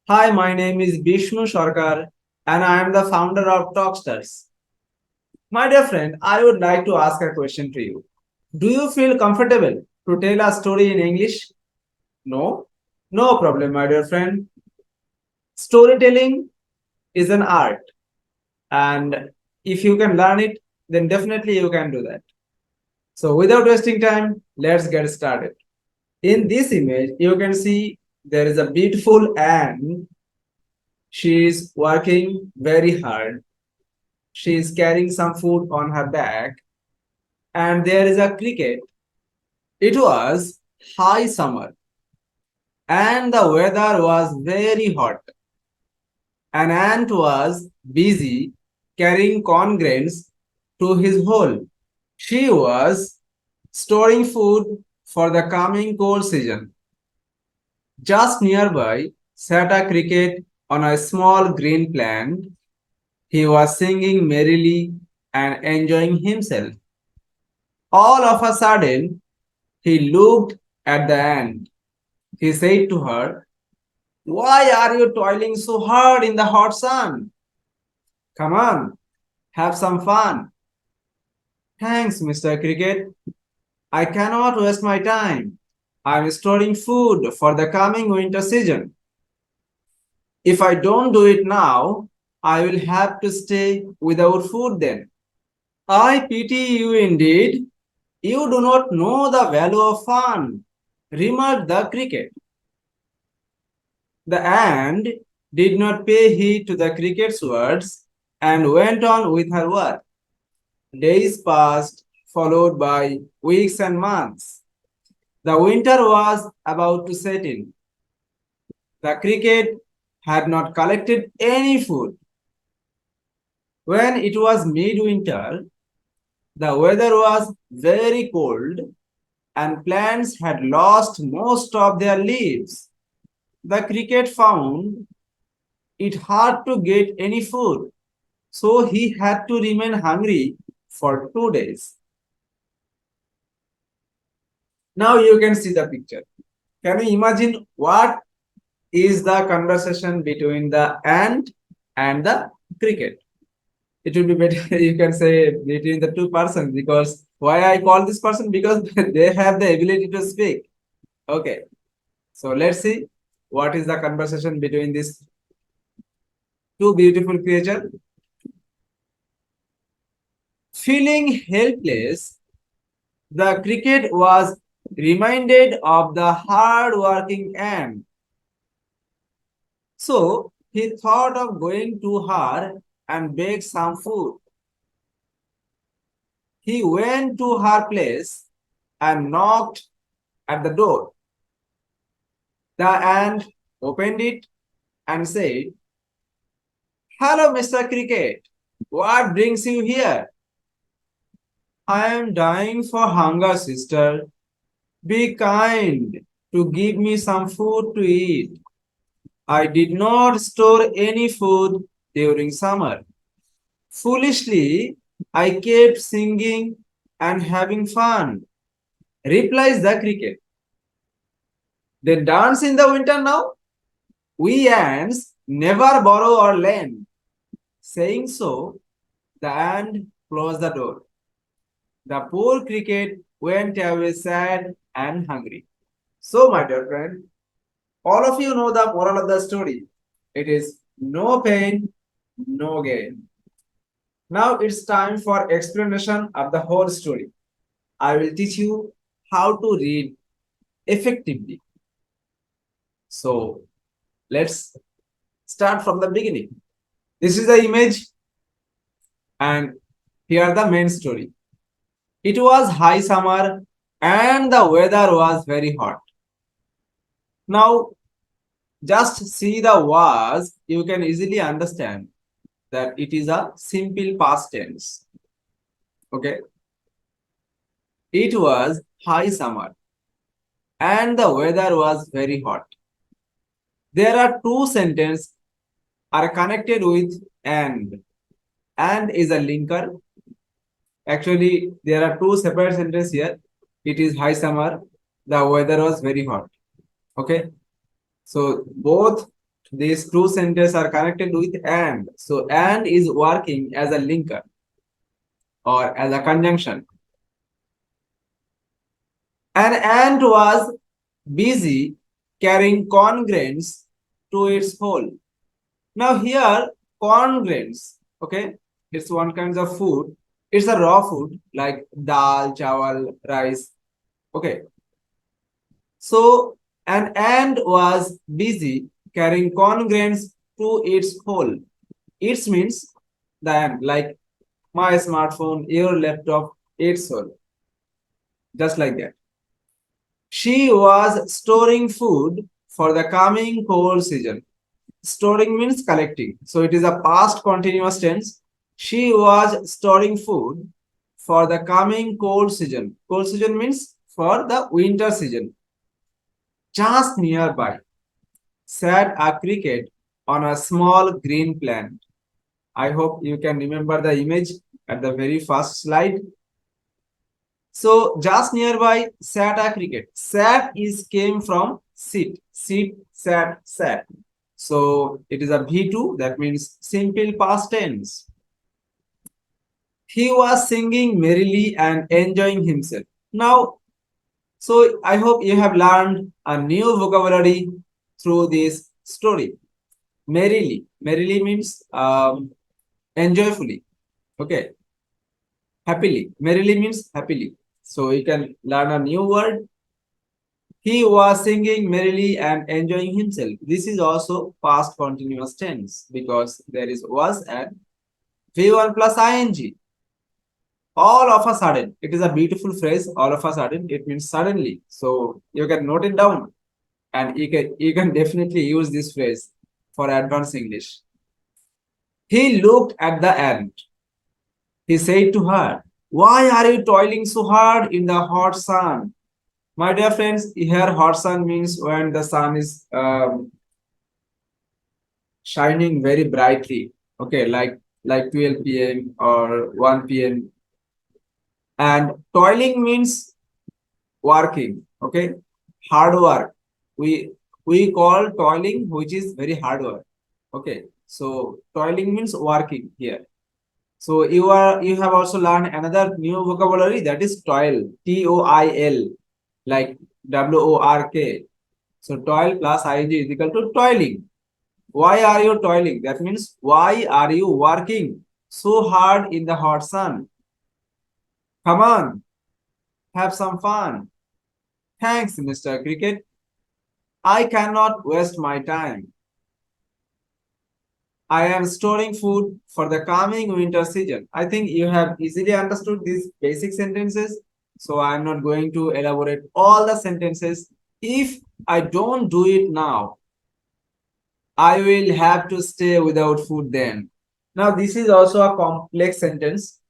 Hi, my name is Bishnu Sarkar and I am the founder of Talksters. My dear friend, I would like to ask a question to you. Do you feel comfortable to tell a story in English? No? No problem, my dear friend. Storytelling is an art, and if you can learn it, then definitely you can do that. So, without wasting time, let's get started. In this image, you can see there is a beautiful ant. She is working very hard. She is carrying some food on her back, and there is a cricket. It was high summer, and the weather was very hot. An ant was busy carrying corn grains to his hole. She was storing food for the coming cold season. Just nearby sat a cricket on a small green plant. He was singing merrily and enjoying himself. All of a sudden, he looked at the ant. He said to her, "Why are you toiling so hard in the hot sun? Come on, have some fun." "Thanks, Mr. Cricket. I cannot waste my time. I'm storing food for the coming winter season. If I don't do it now, I will have to stay without food then." "I pity you indeed. You do not know the value of fun," remarked the cricket. The ant did not pay heed to the cricket's words and went on with her work. Days passed, followed by weeks and months. The winter was about to set in. The cricket had not collected any food. When it was midwinter, the weather was very cold and plants had lost most of their leaves. The cricket found it hard to get any food. So he had to remain hungry for 2 days. Now you can see the picture. Can you imagine what is the conversation between the ant and the cricket? It would be better you can say between the two persons, because why I call this person? Because they have the ability to speak. Okay. So let's see what is the conversation between these two beautiful creatures. Feeling helpless, the cricket was reminded of the hard-working ant. So he thought of going to her and bake some food. He went to her place and knocked at the door. The ant opened it and said, "Hello, Mr. Cricket. What brings you here?" "I am dying for hunger, sister. Be kind to give me some food to eat. I did not store any food during summer. Foolishly, I kept singing and having fun," replies the cricket. "Then dance in the winter now? We ants never borrow or lend." Saying so, the ant closed the door. The poor cricket went away sad and hungry. So, my dear friend, all of you know the moral of the story. It is no pain, no gain. Now it's time for explanation of the whole story. I will teach you how to read effectively. So let's start from the beginning. This is the image, and here the main story. It was high summer and the weather was very hot. Now just see the was, you can easily understand that it is a simple past tense. Okay. It was high summer and the weather was very hot. There are two sentences are connected with and. And is a linker. Actually, there are two separate sentences here. It is high summer. The weather was very hot. Okay. So both These two sentences are connected with and. So and is working as a linker or as a conjunction. An ant was busy carrying corn grains to its hole. Now here, corn grains, okay, it's one kind of food. It's a raw food like dal, chawal, rice. Okay, so an ant was busy carrying corn grains to its hole. It means the ant, like my smartphone, your laptop, its hole, just like that. She was storing food for the coming cold season. Storing means collecting. So it is a past continuous tense. She was storing food for the coming cold season. Cold season means for the winter season. Just nearby sat a cricket on a small green plant. I hope you can remember the image at the very first slide. So just nearby sat a cricket. Sat is came from sit. Sit, sat, sat. So it is a V2, that means simple past tense. He was singing merrily and enjoying himself. Now, so I hope you have learned a new vocabulary through this story. Merrily. Merrily means enjoyfully. Okay. Happily. Merrily means happily. So you can learn a new word. He was singing merrily and enjoying himself. This is also past continuous tense because there is was and V1 plus ing. All of a sudden. It is a beautiful phrase. All of a sudden. It means suddenly. So you can note it down and you can definitely use this phrase for advanced English. He looked at the ant. He said to her, "Why are you toiling so hard in the hot sun?" My dear friends, here hot sun means when the sun is shining very brightly. Okay, like 12 p.m. or 1 p.m. And toiling means working. Okay, hard work. We call toiling, which is very hard work. Okay, so toiling means working here. So you have also learned another new vocabulary, that is toil. Toil, like work. So toil plus ing is equal to toiling. Why are you toiling? That means why are you working so hard in the hot sun? Come on, have some fun. Thanks, Mr. Cricket. I cannot waste my time. I am storing food for the coming winter season. I think you have easily understood these basic sentences. So I am not going to elaborate all the sentences. If I don't do it now, I will have to stay without food then. Now, this is also a complex sentence.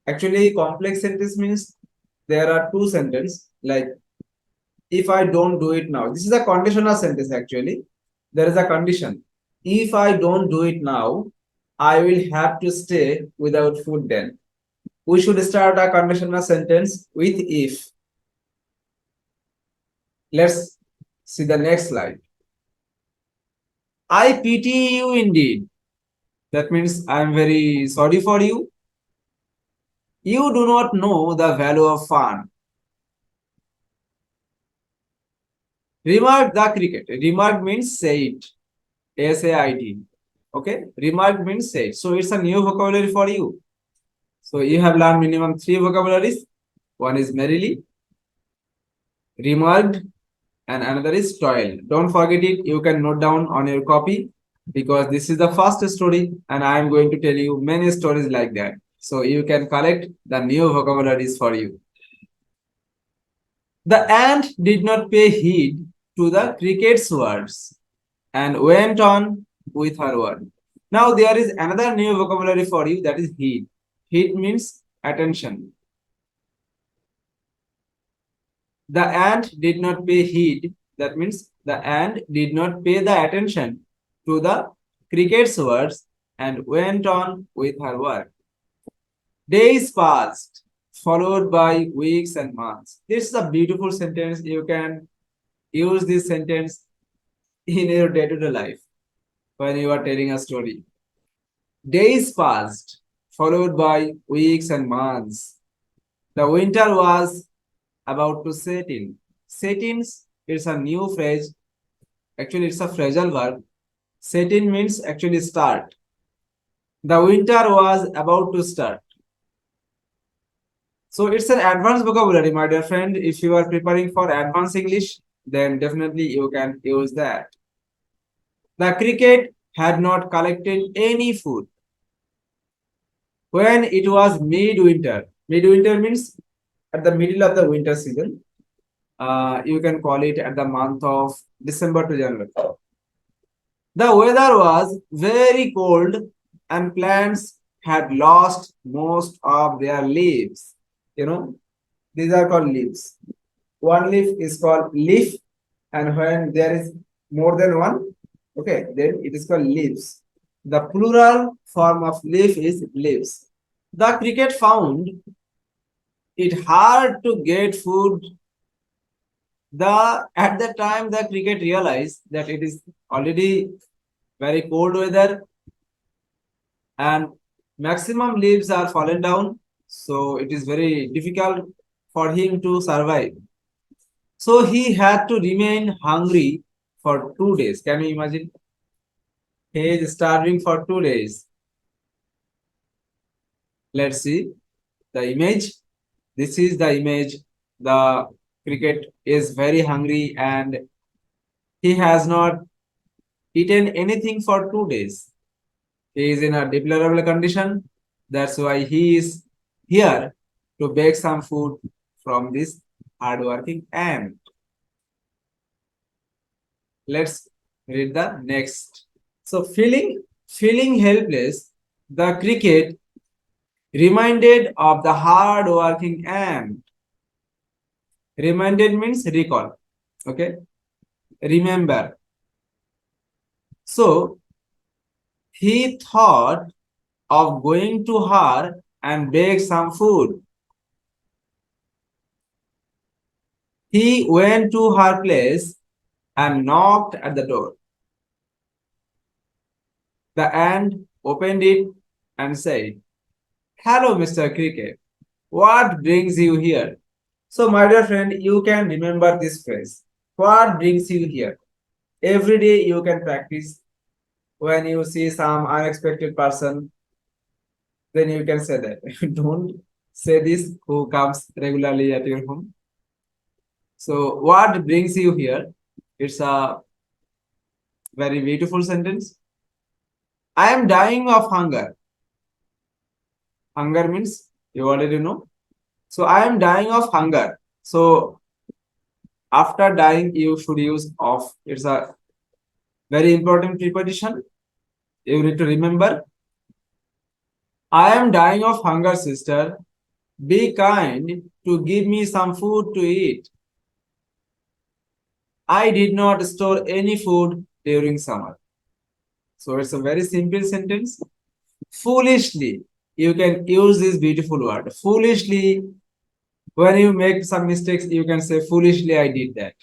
Actually, complex sentence means there are two sentences. Like, if I don't do it now, this is a conditional sentence actually. There is a condition. If I don't do it now, I will have to stay without food then. We should start a conditional sentence with if. Let's see the next slide. I pity you indeed. That means I am very sorry for you. You do not know the value of fun. Remark the cricket. Remark means say it. S-A-I-D. Okay. Remark means say it. So it's a new vocabulary for you. So you have learned minimum three vocabularies. One is merrily, remarked, and another is toil. Don't forget it. You can note down on your copy because this is the first story and I am going to tell you many stories like that. So you can collect the new vocabularies for you. The ant did not pay heed to the cricket's words and went on with her work. Now there is another new vocabulary for you, that is heed. Heed means attention. The ant did not pay heed. That means the ant did not pay the attention to the cricket's words and went on with her work. Days passed, followed by weeks and months. This is a beautiful sentence. You can use this sentence in your day-to-day life when you are telling a story. Days passed, followed by weeks and months. The winter was about to set in. Set in is a new phrase. Actually, it's a phrasal verb. Set in means actually start. The winter was about to start. So it's an advanced vocabulary, my dear friend. If you are preparing for advanced English, then definitely you can use that. The cricket had not collected any food when it was midwinter. Midwinter means at the middle of the winter season. You can call it at the month of December to January. The weather was very cold and plants had lost most of their leaves. You know, these are called leaves. One leaf is called leaf, and when there is more than one, okay, then it is called leaves. The plural form of leaf is leaves. The cricket found it hard to get food. The at the time the cricket realized that it is already very cold weather and maximum leaves are fallen down, so it is very difficult for him to survive. So he had to remain hungry for 2 days. Can you imagine? He is starving for 2 days. Let's see the image. This is the image. The cricket is very hungry and he has not eaten anything for 2 days. He is in a deplorable condition. That's why he is here to beg some food from this hardworking ant. Let's read the next. So feeling helpless, the cricket reminded of the hard-working ant. Reminded means recall. Okay. Remember. So he thought of going to her and beg some food. He went to her place and knocked at the door. The ant opened it and said, "Hello, Mr. Cricket. What brings you here?" So, my dear friend, you can remember this phrase. What brings you here? Every day you can practice. When you see some unexpected person, then you can say that. Don't say this who comes regularly at your home. So, what brings you here? It's a very beautiful sentence. I am dying of hunger. Hunger means you already know. So, I am dying of hunger. So, after dying, you should use of. It's a very important preposition. You need to remember. I am dying of hunger, sister. Be kind to give me some food to eat. I did not store any food during summer. So it's a very simple sentence. Foolishly, you can use this beautiful word. Foolishly, when you make some mistakes, you can say, foolishly, I did that.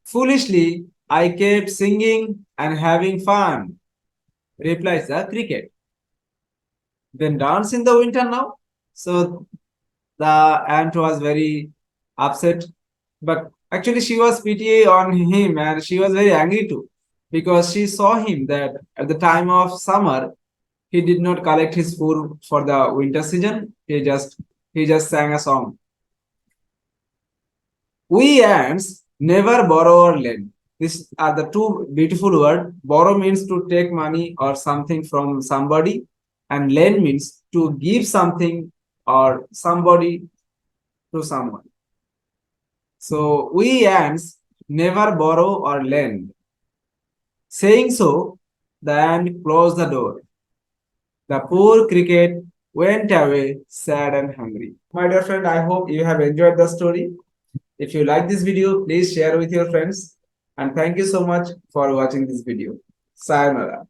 Foolishly, I kept singing and having fun, replies the cricket. Then dance in the winter now. So the ant was very upset, but actually she was pity on him and she was very angry too because she saw him that at the time of summer he did not collect his food for the winter season. He just sang a song. We ants never borrow or lend. These are the two beautiful words. Borrow means to take money or something from somebody, and lend means to give something or somebody to someone. So we ants never borrow or lend. Saying so, the ant closed the door. The poor cricket went away sad and hungry. My dear friend, I hope you have enjoyed the story. If you like this video, please share with your friends. And thank you so much for watching this video. Sayonara.